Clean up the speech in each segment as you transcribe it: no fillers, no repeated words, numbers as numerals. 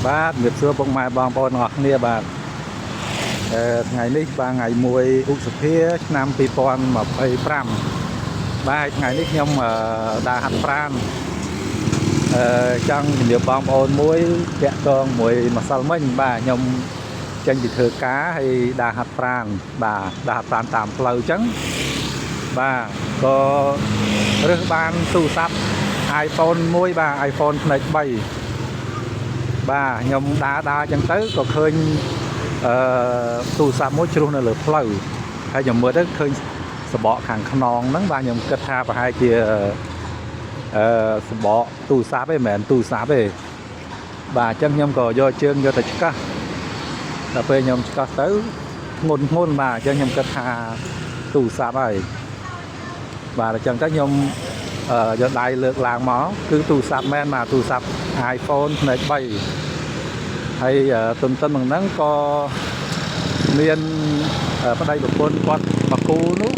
បាទជំរាបសួរពុកម៉ែបងប្អូនទាំងអស់គ្នាបាទថ្ងៃនេះបាទថ្ងៃ1ឧសភាឆ្នាំ2025បាទថ្ងៃនេះខ្ញុំដើរហាត់ប្រាណចង់ជំរាបបងប្អូនមួយតាក់ទងមួយម្សិលមិញបាទខ្ញុំចេញពីធ្វើការហើយដើរហាត់ប្រាណបាទដើរហាត់ប្រាណតាមផ្លូវអញ្ចឹងបាទក៏រើសបានទូរស័ព្ទ iPhone មួយបាទ iPhone ផ្នែក3បាទខ្ញុំដើរអញ្ចឹងទៅក៏ឃើញទូរស័ព្ទមួយជ្រុះនៅលើផ្លូវហើយខ្ញុំមើលទៅឃើញសបកខាងខ្នងហ្នឹងបាទខ្ញុំគិតថាប្រហែលជាសបកទូរស័ព្ទឯងមិនមែនទូរស័ព្ទទេបាទអញ្ចឹងខ្ញុំក៏យកជើងយកទៅឆ្កាស់ដល់ពេលខ្ញុំឆ្កាស់ទៅធ្ងន់បាទអញ្ចឹងខ្ញុំគិតថាទូរស័ព្ទហើយបាទអញ្ចឹងទៅខ្ញុំយកដៃលើកឡើងមកគឺទូរស័ព្ទមែនបាទទូរស័ព្ទ iPhone ផ្នែក3ហើយទន្ទឹមនឹងហ្នឹងក៏មានប្តីប្រពន្ធគាត់មកគូនោះ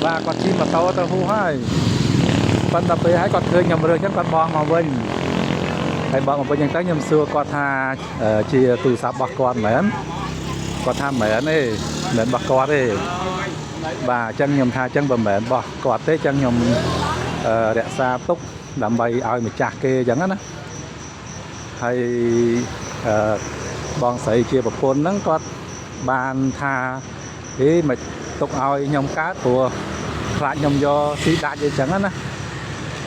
បាទគាត់ជិះម៉ូតូទៅហួសហើយប៉ុន្តែពេលហើយគាត់ឃើញខ្ញុំរើសអញ្ចឹងគាត់បោះមកវិញហើយបោះមកវិញអញ្ចឹងទៅខ្ញុំសួរគាត់ថាជាទូរស័ព្ទរបស់គាត់មែនគាត់ថាមែនទេមិនរបស់គាត់ទេបាទអញ្ចឹងខ្ញុំថាអញ្ចឹងបើមិនមែនរបស់គាត់ទេអញ្ចឹងខ្ញុំរក្សាទុកដើម្បីឲ្យម្ចាស់គេអញ្ចឹងណាហើយបងស្រីជាប្រពន្ធហ្នឹងគាត់បានថាមិនទុកឲ្យខ្ញុំកើតព្រោះខ្លាចខ្ញុំយកស៊ីដាច់អីចឹងណា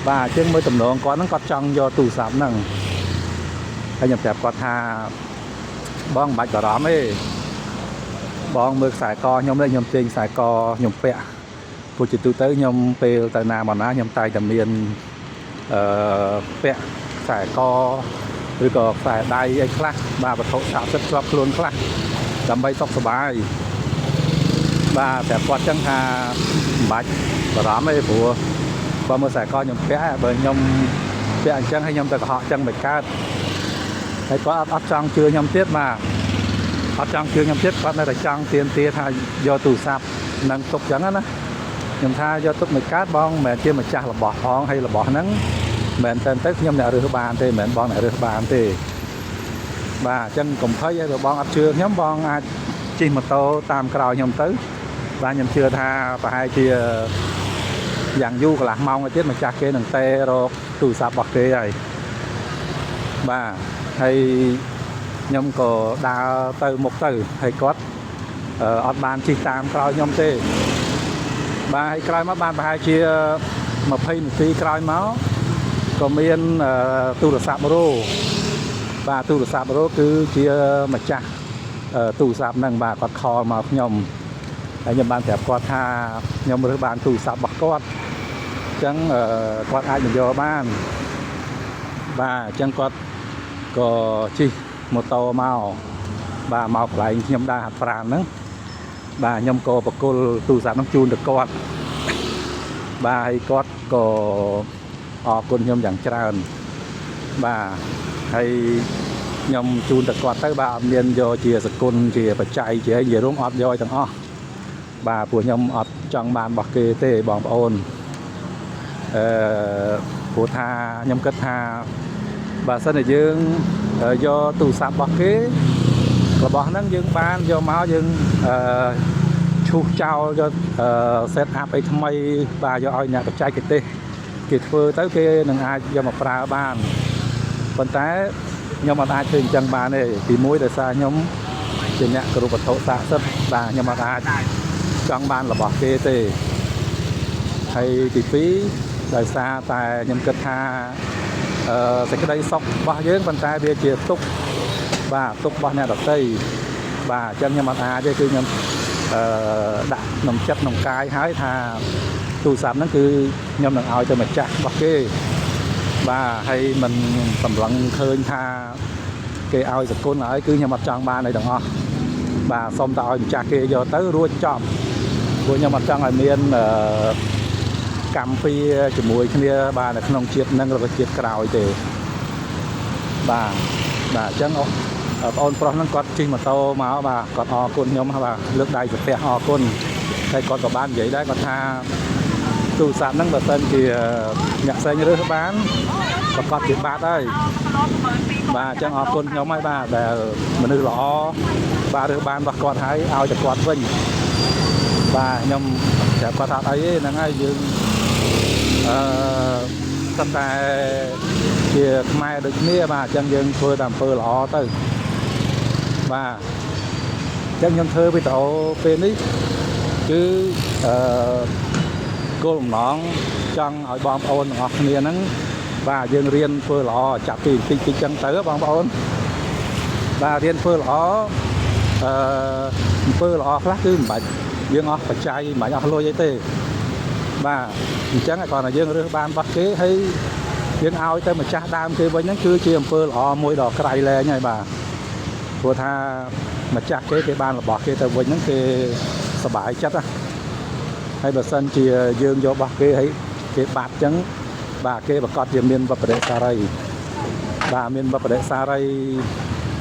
បាទអញ្ចឹងមើលតំណងគាត់ហ្នឹងគាត់ចង់យកទូរស័ព្ទហ្នឹងហើយខ្ញុំប្រាប់គាត់ថាបងមិនបាច់បារម្ភទេបងមើលខ្សែកខ្ញុំនេះខ្ញុំទាញខ្សែកខ្ញុំពាក់ព្រោះជាទូទៅខ្ញុំពេលទៅណាមកណាខ្ញុំតែងតែមានពាក់ខ្សែកឬក៏ខ្សែដៃអីខ្លះបាទវត្ថុស័ក្តិសិទ្ធិជាប់ខ្លួនខ្លះដើម្បីសុខសប្បាយបាទតែគាត់ចឹងថាមិនបាច់បារម្ភទេព្រោះបើមើលខ្សែកខ្ញុំពាក់បើខ្ញុំពាក់អញ្ចឹងហើយខ្ញុំទៅកុហកអញ្ចឹងមិនកើតហើយគាត់អត់ចង់ជឿខ្ញុំទៀតបាទអត់ចង់ជឿខ្ញុំទៀតគាត់នៅតែចង់ទាមទារថាយកទូរស័ព្ទនឹងទុកអញ្ចឹងណាខ្ញុំថាយកទុកមិនកើតបងមិនមែនជាម្ចាស់របស់ផងហើយរបស់ហ្នឹងមិនមែនទៅខ្ញុំអ្នករើសបានទេមិនមែនបងអ្នករើសបានទេបាទអញ្ចឹងកុំភ័យឲ្យបងអត់ជឿខ្ញុំបងអាចជិះម៉ូតូតាមក្រោយខ្ញុំទៅបាទខ្ញុំជឿថាប្រហែលជាយ៉ាងយូរកន្លះម៉ោងទៀតម្ចាស់គេនឹងតែរកទូរស័ព្ទរបស់គេហើយបាទហើយខ្ញុំក៏ដើរទៅមុខទៅហើយគាត់អត់បានជិះតាមក្រោយខ្ញុំទេបាទហើយក្រោយមកបានប្រហែលជា20នាទីក្រោយមកក៏មានទូរស័ព្ទរោបាទទូរស័ព្ទរោគឺជាម្ចាស់ទូរស័ព្ទហ្នឹងបាទគាត់ខលមកខ្ញុំហើយខ្ញុំបានប្រាប់គាត់ថាខ្ញុំរើសបានទូរស័ព្ទរបស់គាត់អញ្ចឹងគាត់អាចបញ្យកបានបាទអញ្ចឹងគាត់ក៏ជិះម៉ូតូមកបាទមកកន្លែងខ្ញុំដើរហាត់ប្រាណហ្នឹងបាទខ្ញុំក៏បកគលទូរស័ព្ទហ្នឹងជូនទៅគាត់បាទហើយគាត់ក៏អរគុណខ្ញុំយ៉ាងច្រើនបាទហើយខ្ញុំជូនទៅគាត់ទៅបាទអត់មានយកជាសគុណជាបច្ច័យជាអីនិយាយរងអត់យកទាំងអស់បាទព្រោះខ្ញុំអត់ចង់បានរបស់គេទេបងប្អូនព្រោះថាខ្ញុំគិតថាបើសិនតែយើងយកទូរស័ព្ទរបស់គេរបស់ហ្នឹងយើងបានយកមកយើងឈូសចោលយកset up អីថ្មីបាទយកឲ្យអ្នកបច្ចេកទេសគេធ្វើទៅគេនឹងអាចយកមកប្រើបានប៉ុន្តែខ្ញុំអត់អាចធ្វើអញ្ចឹងបានទេទីមួយដោយសារខ្ញុំជាអ្នកគោរពវត្ថុស័ក្តិសិទ្ធិបាទខ្ញុំអត់អាចចង់បានរបស់គេទេហើយទីពីរដោយសារតែខ្ញុំគិតថាសេចក្តីសុខរបស់យើងប៉ុន្តែវាជាទុក្ខបាទទុក្ខរបស់អ្នកដទៃបាទអញ្ចឹងខ្ញុំអត់អាចទេគឺខ្ញុំដាក់ក្នុងចិត្តក្នុងកាយហើយថាទូរស័ព្ទហ្នឹងគឺខ្ញុំនឹងឲ្យទៅម្ចាស់របស់គេបាទហើយមិនសម្លឹងឃើញថាគេឲ្យសគុណហើយគឺខ្ញុំអត់ចង់បានអីទាំងអស់បាទសូមតែឲ្យម្ចាស់គេយកទៅរួចចប់ព្រោះខ្ញុំអត់ចង់ឲ្យមានកម្មពៀជាមួយគ្នាបាទនៅក្នុងជាតិហ្នឹងឬក៏ជាតិក្រោយទេបាទបាទអញ្ចឹងបងអូនប្រុសហ្នឹងគាត់ជិះម៉ូតូមកបាទគាត់អរគុណខ្ញុំបាទលើកដៃសាពះអរគុណហើយគាត់ក៏បាននិយាយដែរគាត់ថាទូរស័ព្ទហ្នឹងបើសិនជាអ្នកផ្សេងរើសបាន ប្រកាសជាបាទហើយបាទអញ្ចឹងអរគុណខ្ញុំហើយបាទដែលមនុស្សល្អបាទរើសបានរបស់គាត់ហើយឲ្យតែគាត់វិញបាទខ្ញុំប្រាប់គាត់ថាអីហ្នឹងហើយយើងស្ទើរតែជាខ្មែរដូចគ្នាបាទអញ្ចឹងយើងធ្វើតែអំពើល្អទៅបាទអញ្ចឹងខ្ញុំធ្វើវីដេអូពេលនេះគឺគោលបំណងចង់ឲ្យបងប្អូនទាំងអស់គ្នាហ្នឹងបាទយើងរៀនធ្វើល្អចាប់ពីតិចតិចចឹងទៅបងប្អូនបាទរៀនធ្វើល្អអំពើល្អខ្លះគឺមិនបាច់យើងអស់បច្ច័យមិនបាច់អស់លុយអីទេបាទអញ្ចឹងគ្រាន់តែយើងរើសបានរបស់គេហើយយើងឲ្យទៅម្ចាស់ដើមគេវិញហ្នឹងគឺជាអំពើល្អមួយដ៏ក្រៃលែងហើយបាទព្រោះថាម្ចាស់គេបានរបស់គេទៅវិញហ្នឹងគេសប្បាយចិត្តណាហើយបើសិនជាយើងយករបស់គេហើយគេបាត់អញ្ចឹងបាទគេប្រកាសជាមានវប្បធម៌សារីបាទមានវប្បធម៌សារី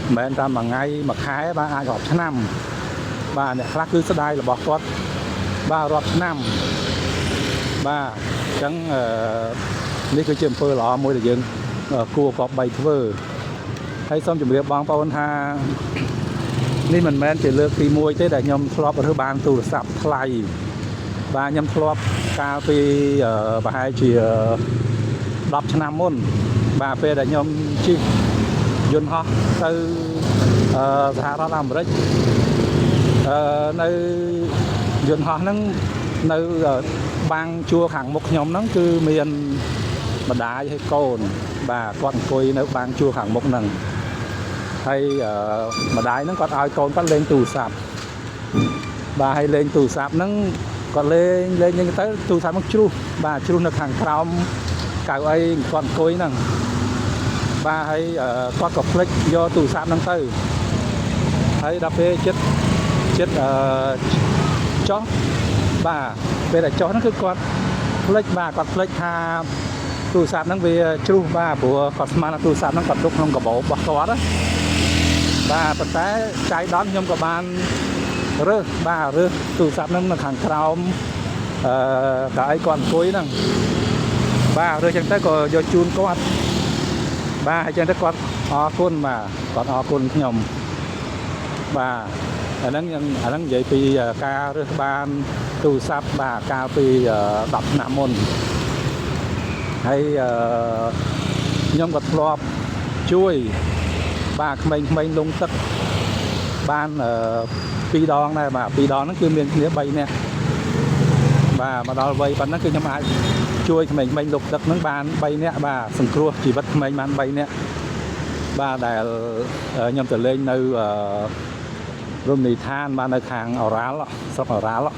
មិនមែនតាមមួយថ្ងៃមួយខែបាទអាចរាប់ឆ្នាំបាទអ្នកខ្លះគឺស្ដាយរបស់គាត់បាទរាប់ឆ្នាំបាទអញ្ចឹងនេះគឺជាអំពើល្អមួយដែលយើងគួរគប្បីធ្វើហើយសូមជម្រាបបងប្អូនថានេះមិនមែនជាលើកទី1ទេដែលខ្ញុំធ្លាប់រើសបានទូរស័ព្ទថ្លៃបាទខ្ញុំធ្លាប់កាលពីប្រហែលជា10ឆ្នាំមុនបាទពេលដែលខ្ញុំជិះយន្តហោះទៅសហរដ្ឋអាមេរិកនៅយន្តហោះហ្នឹងនៅបាំងជួរខាងមុខខ្ញុំហ្នឹងគឺមានម្ដាយហើយកូនបាទគាត់អង្គុយនៅបាំងជួរខាងមុខហ្នឹងហើយម្ដាយហ្នឹងគាត់ឲ្យកូនគាត់លេងទូរស័ព្ទបាទហើយលេងទូរស័ព្ទហ្នឹងគាត់លេងហ្នឹងទៅទូរស័ព្ទហ្នឹងជ្រុះបាទជ្រុះនៅខាងក្រោមកៅអីគាត់អង្គុយហ្នឹងបាទហើយគាត់ក៏ភ្លេចយកទូរស័ព្ទហ្នឹងទៅហើយដល់ពេលចិត្តចុះបាទពេលដែលចុះហ្នឹងគឺគាត់ភ្លេចបាទគាត់ភ្លេចថាទូរស័ព្ទហ្នឹងវាជ្រុះបាទព្រោះគាត់ស្មានថាទូរស័ព្ទហ្នឹងគាត់ទុកក្នុងកាបូបរបស់គាត់ណាបាទប៉ុន្តែចៃដន្យខ្ញុំក៏បានរើសទូរស័ព្ទហ្នឹងនៅខាងក្រោមកៅអីគាត់អង្គុយហ្នឹងបាទរើសចឹងទៅក៏យកជូនគាត់បាទហើយចឹងទៅគាត់អរគុណបាទគាត់អរគុណខ្ញុំបាទអាហ្នឹងនិយាយពីការរើសបានទូរស័ព្ទបាទកាលពី10ឆ្នាំមុនហើយខ្ញុំក៏ធ្លាប់ជួយបាទក្មេងៗលងទឹកបាន2ដងដែរបាទ2ដងហ្នឹងគឺមានគ្នា3នាក់បាទមកដល់វ័យប៉ុណ្ណឹងគឺខ្ញុំអាចជួយក្មេងៗលុកទឹកហ្នឹងបាន3នាក់បាទសង្គ្រោះជីវិតក្មេងបាន3នាក់បាទដែលខ្ញុំទៅលេងនៅរមណីយដ្ឋានបាទនៅខាងអូរ៉ាល់ស្រុកអូរ៉ាល់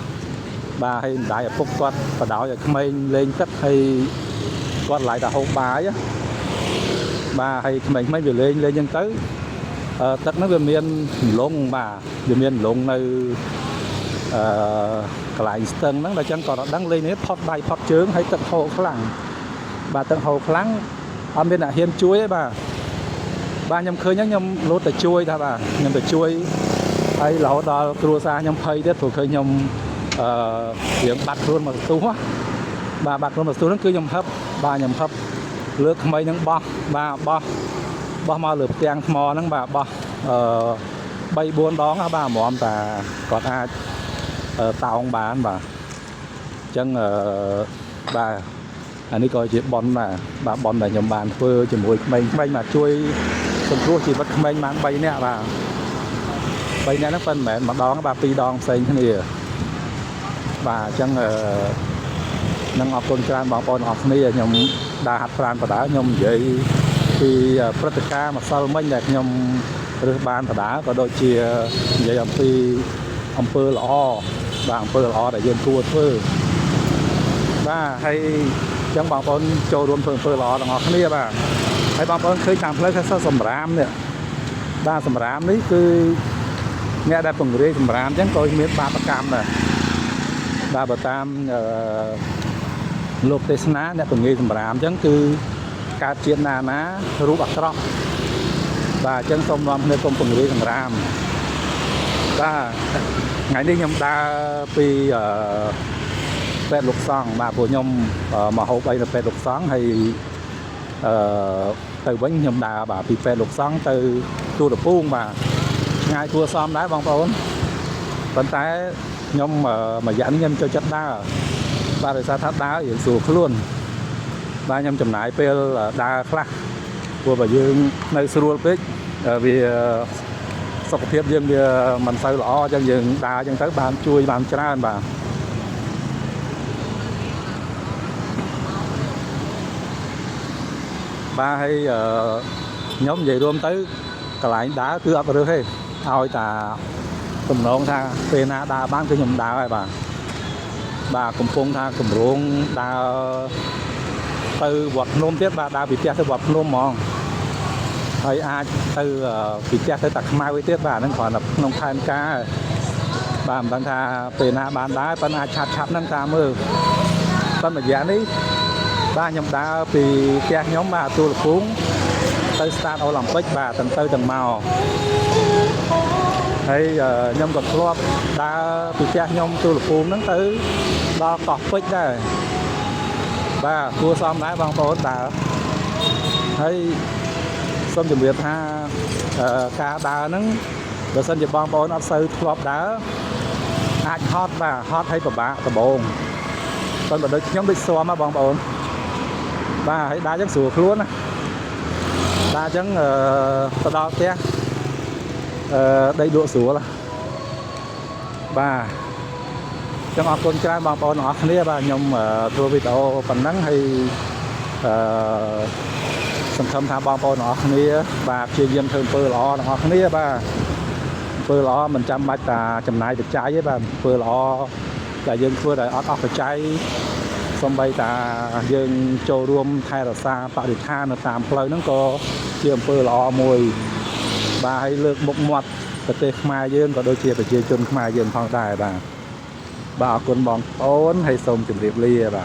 បាទហើយម្ដាយឪពុកគាត់បដ ாய் ឲ្យក្មេងលេងទឹកហើយគាត់ឡាយតែហូបបាយបាទហើយក្មេងៗវាលេងអញ្ចឹងទៅទឹកហ្នឹងវាមានលងបាទវាមានលងនៅកន្លែងស្ទឹងហ្នឹងដល់ចឹងគាត់អត់ដឹងលេងនេះផុតដៃផុតជើងហើយទឹកហូរខ្លាំងបាទទឹកហូរខ្លាំងអត់មានអ្នកហ៊ានជួយទេបាទខ្ញុំឃើញហ្នឹងខ្ញុំលោតតែជួយថាបាទខ្ញុំទៅជួយហើយរហូតដល់គ្រួសារខ្ញុំភ័យទៀតព្រោះឃើញខ្ញុំរៀងបាត់ខ្លួនមកស្ទុះបាទបាត់ខ្លួនមកស្ទុះហ្នឹងគឺខ្ញុំហឹបបាទខ្ញុំហឹបលើកក្មេងហ្នឹងបោះមកលើផ្ទាំងថ្មហ្នឹងបាទបោះ3-4 ដងបាទហ្មងតាគាត់អាចតោងបានបាទអញ្ចឹងបាទអានេះក៏ជាប៉ុនបាទប៉ុនដែលខ្ញុំបានធ្វើជាមួយក្មេងៗបាទជួយសង្គ្រោះជីវិតក្មេងបាន3នាក់បាទ3នាក់ហ្នឹងប៉ុន្តែមិនមែនម្ដងបាទ2ដងផ្សេងគ្នាបាទអញ្ចឹងនឹងអរគុណច្រើនបងប្អូនអរគ្នាខ្ញុំដើរហាត់ប្រាណបដាខ្ញុំនិយាយពីព្រឹត្តិការណ៍ម្សិលមិញដែលខ្ញុំរើសបានបដាក៏ដូចជានិយាយអំពីអំពើល្អបាទអំពើល្អដែលយើងគួរធ្វើបាទហើយអញ្ចឹងបងប្អូនចូលរួមធ្វើអំពើល្អទាំងអស់គ្នាបាទហើយបងប្អូនឃើញតាមផ្លូវថាសម្រាមនេះបាទសម្រាមនេះគឺអ្នកដែលពង្រាយសម្រាមអញ្ចឹងក៏មានបាបកម្មដែរបាទបើតាមលោកទេសនាអ្នកពង្រាយសម្រាមអញ្ចឹងគឺកើតជាតិណារូបអាក្រក់បាទអញ្ចឹងសូមនាំគ្នាកុំពង្រាយសម្រាមបាទថ្ងៃនេះខ្ញុំដើរពីពេទ្យលោកសង្ឃបាទព្រោះខ្ញុំមកហូបអីនៅពេទ្យលោកសង្ឃហើយ từ bánh nhom đà bà bị phê lục xăng từ tua đập buông bà ngay tua xóm đá bong bóng vẫn tái nhom mà dẫn nhom cho chất đá bà đời xa thắt đá hiện sụp luôn ba nhom chầm nải phê là đá khác của bà dương nơi sưu tích vì sọc thiếp dương mình sâu lõ cho dương đá chân tới bàn chui bàn chả bà ba hay nhóm về luôn tới cả lại đá cứ ấp được hết thôi ta cùng nón tha tên đá bán cái nhầm đá rồi bà cùng phong tha cùng ruộng đá từ vật nôm tiết bà đá bị chết từ vật nôm mòn hay ai từ bị chết tới tặc mai với tiết bà nó còn là nông than cá bà đang tha tên bán đá tên ai chặt chặt năng ta mơ tên mà giá đi ba nhầm đá vì các nhóm bà tôi là cuốn tới start Olympic bà từng tư từng màu hay nhóm còn club đá vì các nhóm tôi là cuốn nó tới đo cọp phích đây ba cua xong đá băng tốt đá hay xong chuẩn bị ha ca đá nó rồi sân chụp băng tốt nó sư club đá ai hot bà hot hay của bà bồn con bà đôi nhóm đích xóa mà băng bồn ba hãy đá chẳng sủa luôn á đá chẳng tao đo té đây độ sủa là ba chẳng học con trai bằng bọn họ này ba nhom thua video phần nắng hay sầm sầm tham bằng bọn họ này ba chuyên viên thường phơi lọ họ này ba phơi lọ mình chăm bách là chầm này được trái với ba phơi lọ là dân phơi đại ớt phải trái xong bây ta dương châu rùm thay là xa tạo được tha là tạm phơi nó có chiêm phơi lọ mùi ba hay lược một mọt cái tê mai dương có đôi chia phải chia chung mai dương phong tài bà con bóng ốn hay sông chùm điệp ly bà